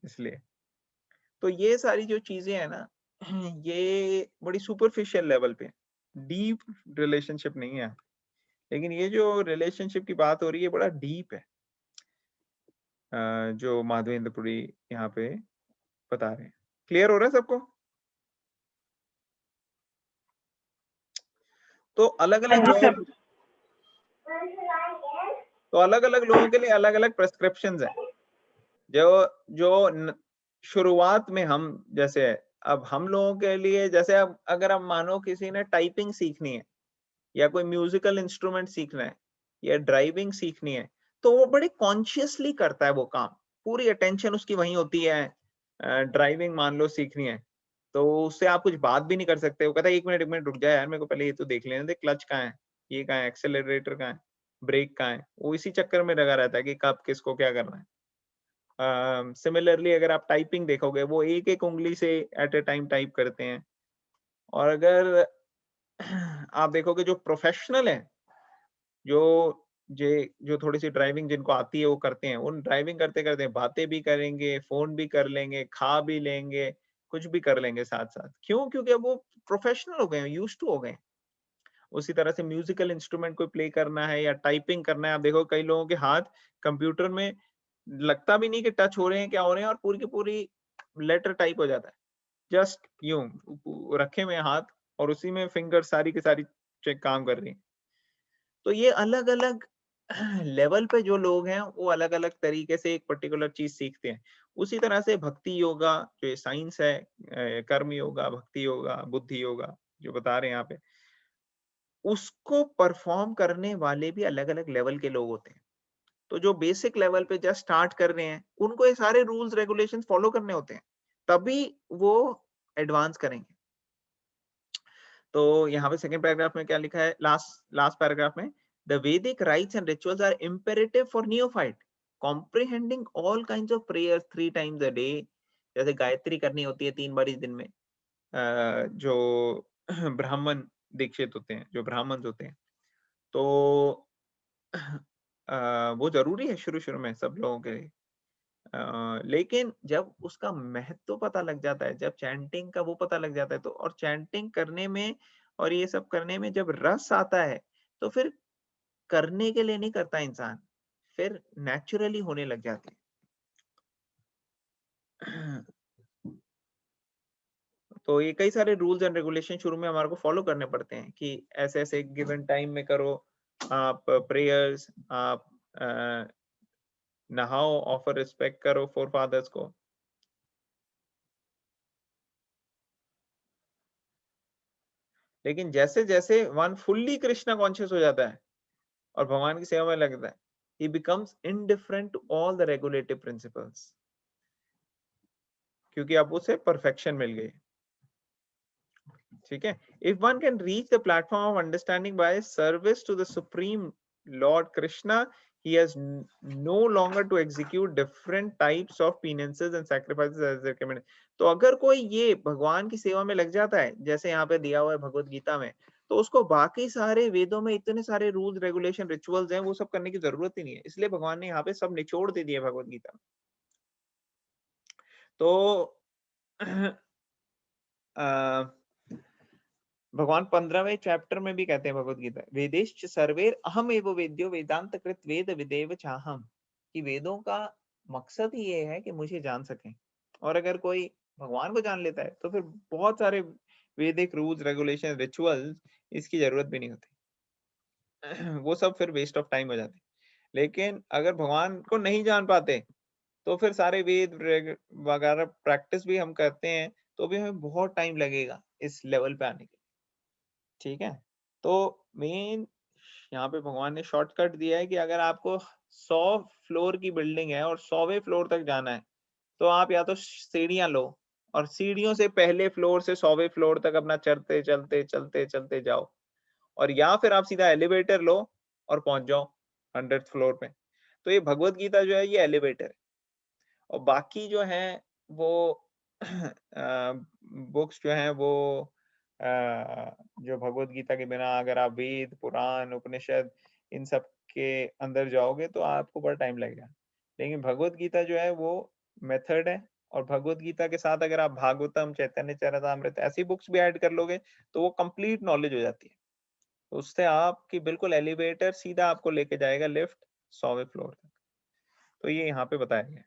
इसलिए। तो ये सारी जो चीजें हैं ना, ये बड़ी सुपरफिशियल लेवल पे, डीप रिलेशनशिप नहीं है। लेकिन ये जो रिलेशनशिप की बात हो रही है बड़ा डीप है, जो माधवेंद्रपुरी यहाँ पे बता रहे हैं। क्लियर हो रहा है सबको? तो अलग अलग लोग, तो अलग अलग लोगों के लिए अलग अलग प्रेस्क्रिप्शंस है। जो शुरुआत में हम, जैसे अब हम लोगों के लिए, जैसे अब अगर आप मानो किसी ने टाइपिंग सीखनी है या कोई म्यूजिकल इंस्ट्रूमेंट सीखना है या ड्राइविंग सीखनी है, तो वो बड़े कॉन्शियसली करता है वो काम, पूरी अटेंशन उसकी वहीं होती है। ड्राइविंग मान लो सीखनी है, तो उससे आप कुछ बात भी नहीं कर सकते। वो कहता है 1 मिनट रुक जा यार, मेरे को पहले ये तो देख लेने दे, क्लच कहाँ है, ये कहाँ है, एक्सेलरेटर कहाँ है, ब्रेक कहाँ है। वो इसी चक्कर में लगा रहता है कि कब किसको क्या करना है। सिमिलरली अगर आप टाइपिंग देखोगे, वो एक एक उंगली से एट ए टाइम टाइप करते हैं। और अगर आप देखोगे जो प्रोफेशनल है, जो जो थोड़ी सी ड्राइविंग जिनको आती है वो करते हैं, उन ड्राइविंग करते करते बातें भी करेंगे, फोन भी कर लेंगे, खा भी लेंगे, कुछ भी कर लेंगे साथ साथ। क्यों? क्योंकि अब वो प्रोफेशनल हो गए हैं, यूज टू हो गए हैं। उसी तरह से म्यूजिकल इंस्ट्रूमेंट कोई प्ले करना है या टाइपिंग करना है, आप देखो कई लोगों के हाथ कंप्यूटर में लगता भी नहीं कि टच हो रहे हैं, क्या हो रहे हैं, और पूरी की पूरी लेटर टाइप हो जाता है। जस्ट यूं रखे हुए हाथ, और उसी में फिंगर सारी की सारी चेक काम कर रही है। तो ये अलग अलग लेवल पे जो लोग हैं वो अलग अलग तरीके से एक पर्टिकुलर चीज सीखते हैं। उसी तरह से भक्ति योगा जो साइंस है, कर्म योगा, भक्ति योगा, बुद्धि योगा जो बता रहे हैं यहाँ पे, उसको परफॉर्म करने वाले भी अलग अलग लेवल के लोग होते हैं। तो जो बेसिक लेवल पे जस्ट स्टार्ट कर रहे हैं, उनको ये सारे रूल्स रेगुलेशंस फॉलो करने होते हैं, तभी वो एडवांस करेंगे। तो यहाँ पे सेकंड पैराग्राफ में क्या लिखा है, लास्ट लास्ट पैराग्राफ में, the Vedic rites and rituals are imperative for neophyte comprehending all kinds of prayers 3 times a day. जैसे गायत्री करनी होती है 3 बार इस दिन में, जो ब्राह्मण दीक्षित होते हैं, जो ब्राह्मण होते हैं, तो वो जरूरी है शुरू शुरू में सब लोगों के लिए। लेकिन जब उसका महत्व पता लग जाता है, जब चैंटिंग का वो पता लग जाता है, तो और चैंटिंग करने में और ये सब करने में जब रस आता है, तो फिर करने के लिए नहीं करता इंसान, फिर नेचुरली होने लग जाती है। तो ये कई सारे रूल्स एंड रेगुलेशन शुरू में हमारे को फॉलो करने पड़ते हैं कि ऐसे ऐसे गिवन टाइम में करो आप प्रेयर्स, आप नहाओ, ऑफर रिस्पेक्ट करो फॉर फादर्स को। लेकिन जैसे जैसे वन फुल्ली कृष्णा कॉन्शियस हो जाता है और भगवान की सेवा में लगता है, he becomes indifferent to all the regulative principles, क्योंकि अब उसे परफेक्शन मिल गई। ठीक है, if one can reach the platform of understanding by service to the supreme Lord Krishna, he has no longer to execute different types of penances and sacrifices as recommended. तो अगर कोई ये भगवान की सेवा में लग जाता है, जैसे यहाँ पे दिया हुआ है भगवत गीता में, तो उसको बाकी सारे वेदों में इतने सारे रूल्स रेगुलेशन रिचुअल्स हैं, वो सब करने की जरूरत ही नहीं है। इसलिए भगवान ने यहाँ पे सब निचोड़ दे दिया भगवत गीता में। तो भगवान 15वें चैप्टर में भी कहते हैं भगवत गीता, वेदेश्च सर्वेर अहम एव वेद्यो वेदांत कृत वेद विदेव चाहम, कि वेदों का मकसद ही ये है कि मुझे जान सकें। और अगर कोई भगवान को जान लेता है तो फिर बहुत सारे वैदिक रूल्स रेगुलेशन रिचुअल्स इसकी जरूरत भी नहीं होती। वो सब फिर वेस्ट ऑफ टाइम हो जाते। लेकिन अगर भगवान को नहीं जान पाते तो फिर सारे वेद वगैरह प्रैक्टिस भी हम करते हैं तो भी हमें बहुत टाइम लगेगा इस लेवल पे आने के। ठीक है, तो मेन यहाँ पे भगवान ने शॉर्टकट दिया है कि अगर आपको 100 फ्लोर की बिल्डिंग है और 100वें फ्लोर तक जाना है, तो आप या तो सीढ़ियां लो और सीढ़ियों से पहले फ्लोर से 100वें फ्लोर तक अपना चलते चलते चलते चलते जाओ, और या फिर आप सीधा एलिवेटर लो और पहुंच जाओ 100th फ्लोर पे। तो ये भगवत गीता जो है ये एलिवेटर है, और बाकी जो है वो बुक्स जो हैं वो जो भगवत गीता के बिना अगर आप वेद पुराण उपनिषद इन सब के अंदर जाओगे तो आपको बड़ा टाइम लगेगा। लेकिन भगवत गीता जो है वो मेथड है, और भगवत गीता के साथ अगर आप भागवतम चैतन्य चरितामृत ऐसी बुक्स भी ऐड कर लोगे तो वो कंप्लीट नॉलेज हो जाती है। तो उससे आपकी बिल्कुल एलिवेटर सीधा आपको लेके जाएगा लिफ्ट 100वें फ्लोर तक। तो ये यहाँ पे बताया गया है।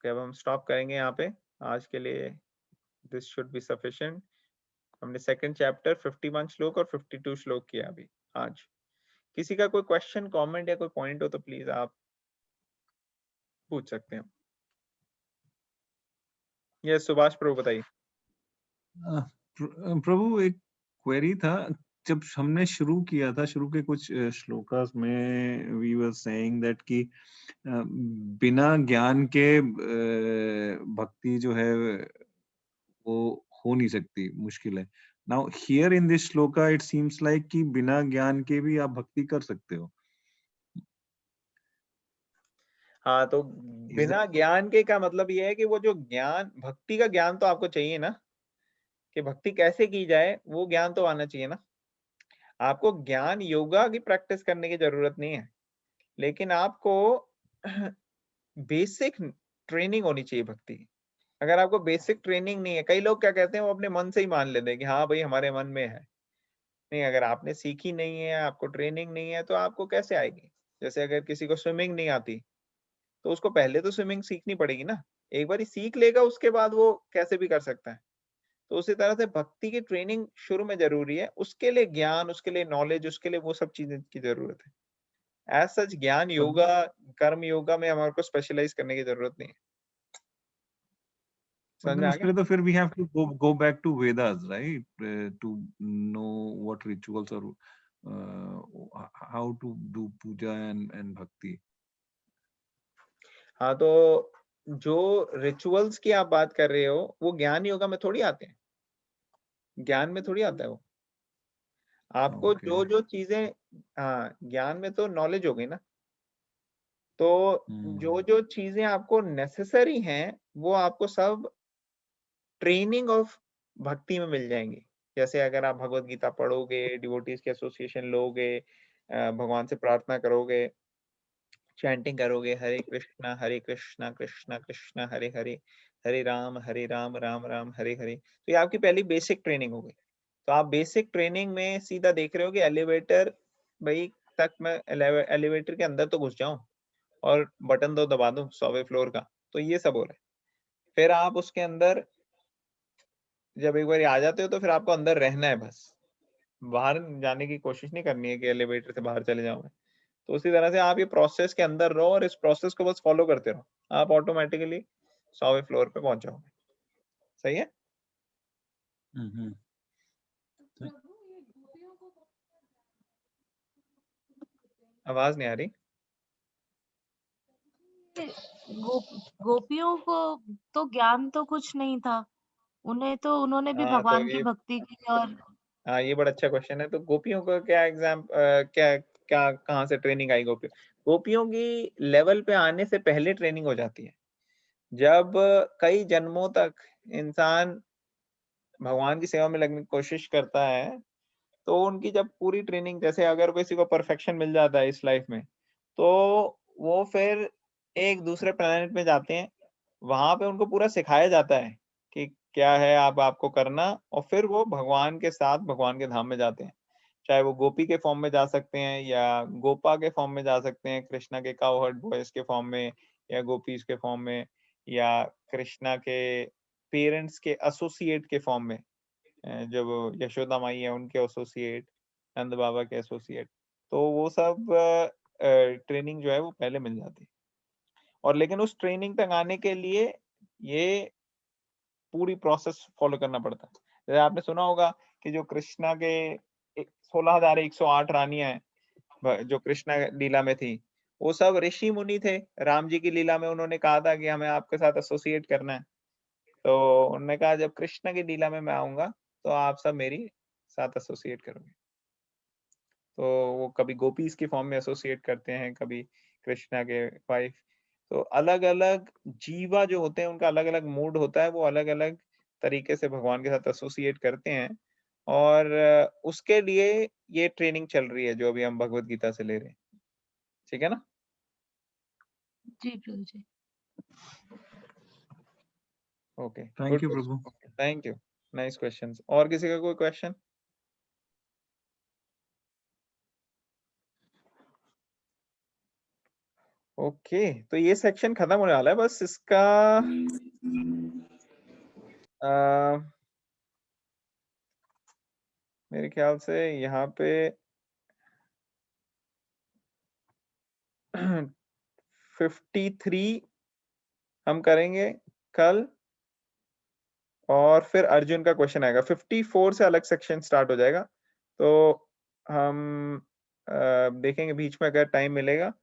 अब हम स्टॉप करेंगे यहाँ पे आज के लिए। This should be sufficient. हमने सेकंड चैप्टर 51 श्लोक और 52 श्लोक किया अभी आज। किसी का कोई क्वेश्चन कमेंट या कोई पॉइंट हो तो प्लीज आप पूछ सकते हैं। यस सुभाष प्रभु बताइए। प्रभु एक क्वेरी था, जब हमने शुरू किया था, शुरू के कुछ श्लोकास में वी वर सेइंग दैट कि बिना ज्ञान के भक्ति जो है वो हो नहीं सकती, मुश्किल है। Now here in this shloka it seems like कि बिना ज्ञान के भी आप भक्ति कर सकते हो। हाँ, तो बिना ज्ञान के का मतलब ये है कि वो जो ज्ञान, भक्ति का ज्ञान तो आपको चाहिए ना, कि भक्ति कैसे की जाए वो ज्ञान तो आना चाहिए ना। आपको ज्ञान योगा की प्रैक्टिस करने की जरूरत नहीं है, लेकिन आपको बेसिक ट्रेनिंग होनी चाहिए भक्ति की। अगर आपको बेसिक ट्रेनिंग नहीं है, कई लोग क्या कहते हैं वो अपने मन से ही मान लेते हैं कि हाँ भाई हमारे मन में है। नहीं, अगर आपने सीखी नहीं है, आपको ट्रेनिंग नहीं है, तो आपको कैसे आएगी। जैसे अगर किसी को स्विमिंग नहीं आती तो उसको पहले तो स्विमिंग सीखनी पड़ेगी ना। एक बार सीख लेगा उसके बाद वो कैसे भी कर सकता है। तो उसी तरह से भक्ति की ट्रेनिंग शुरू में जरूरी है, उसके लिए ज्ञान, उसके लिए नॉलेज, उसके लिए वो सब चीजें की जरूरत है। एज सच ज्ञान योगा, कर्म योगा में हमारे को स्पेशलाइज करने की जरूरत नहीं है। समझ में आ उसके लिए तो फिर we have to go back to Vedas, right, to know what rituals और how to do puja and bhakti. हाँ, तो जो रिचुअल्स की आप बात कर रहे हो वो ज्ञान योगा में थोड़ी आते हैं, ज्ञान में थोड़ी आता है वो। आपको जो जो चीजें, हाँ ज्ञान में तो नॉलेज हो गई ना, तो जो जो चीजें आपको नेसेसरी हैं वो आपको सब ट्रेनिंग ऑफ भक्ति में मिल जाएंगी। जैसे अगर आप भगवत गीता पढ़ोगे, डिवोटीज के एसोसिएशन लोगे, भगवान से प्रार्थना करोगे, चैंटिंग करोगे हरे कृष्णा कृष्णा कृष्णा हरे हरे, हरे राम राम राम हरे हरे, तो ये आपकी पहली बेसिक ट्रेनिंग हो गई। तो आप बेसिक ट्रेनिंग में सीधा देख रहे हो कि एलिवेटर भाई तक मैं एलिवेटर के अंदर तो घुस जाऊं और बटन दो दबा दूं 100वें फ्लोर का, तो ये सब हो रहा है। फिर आप उसके अंदर जब एक बार आ जाते हो तो फिर आपको अंदर रहना है बस, बाहर जाने की कोशिश नहीं करनी है कि एलिवेटर से बाहर चले जाऊं मैं। तो उसी तरह से आप ये प्रोसेस के अंदर रहो और इस प्रोसेस को बस फॉलो करते रहो, आप ऑटोमेटिकली 100वें फ्लोर पे पहुंच जाओगे। सही है? आवाज नहीं आ रही। गोपियों को तो ज्ञान तो कुछ नहीं था, उन्होंने भी हाँ तो भगवान की ये भक्ति की और हाँ ये बड़ा अच्छा क्वेश्चन है। तो गोपियों का क्या क्या क्या कहाँ से ट्रेनिंग आई गोपियों? गोपियों की लेवल पे आने से पहले ट्रेनिंग हो जाती है। जब कई जन्मों तक इंसान भगवान की सेवा में लगने की कोशिश करता है, तो उनकी जब पूरी ट्रेनिंग, जैसे अगर किसी को परफेक्शन मिल जाता है इस लाइफ में, तो वो फिर एक दूसरे प्लेनेट में जाते हैं। वहां पे उनको पूरा सिखाया जाता है कि क्या है आप आपको करना, और फिर वो भगवान के साथ भगवान के धाम में जाते हैं। चाहे वो गोपी के फॉर्म में जा सकते हैं या गोपा के फॉर्म में जा सकते हैं, कृष्णा के काउहर्ड बॉयज के फॉर्म में या गोपीज के फॉर्म में, या कृष्णा के पेरेंट्स के एसोसिएट के फॉर्म में, जब यशोदा माई है उनके एसोसिएट, नंद बाबा के एसोसिएट। तो वो सब ट्रेनिंग जो है वो पहले मिल जाती है। और लेकिन उस ट्रेनिंग तक आने के लिए ये पूरी प्रोसेस फॉलो करना पड़ता है। जैसे आपने सुना होगा कि जो कृष्णा के 16,108 रानियां हैं जो कृष्णा लीला में थी, वो सब ऋषि मुनि थे। राम जी की लीला में उन्होंने कहा था कि हमें आपके साथ एसोसिएट करना है। तो उन्होंने कहा जब कृष्ण की लीला में मैं आऊंगा तो आप सब मेरी साथ एसोसिएट करोगे। तो वो कभी गोपीज की फॉर्म में एसोसिएट करते हैं, कभी कृष्णा के वाइफ। तो अलग अलग जीवा जो होते हैं उनका अलग अलग मूड होता है, वो अलग अलग तरीके से भगवान के साथ एसोसिएट करते हैं। और उसके लिए ये ट्रेनिंग चल रही है जो अभी हम भगवत गीता से ले रहे हैं। ठीक है ना? जी Prabhu ji. Okay, thank good you question. Prabhu. Thank you, nice questions. और किसी का कोई क्वेश्चन? ओके, तो ये सेक्शन खत्म होने वाला है। बस इसका मेरे ख्याल से यहाँ पे 53 हम करेंगे कल, और फिर अर्जुन का क्वेश्चन आएगा। 54 से अलग सेक्शन स्टार्ट हो जाएगा। तो हम देखेंगे बीच में अगर टाइम मिलेगा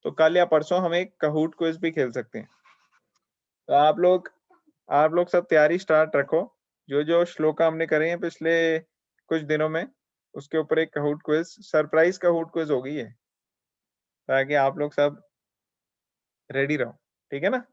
तो कल या परसों हम एक कहूट क्विज भी खेल सकते हैं। तो आप लोग सब तैयारी स्टार्ट रखो। जो जो श्लोका हमने करे हैं पिछले कुछ दिनों में, उसके ऊपर एक कहूट क्विज, सरप्राइज कहूट क्विज होगी ये, ताकि आप लोग सब रेडी रहो। ठीक है ना?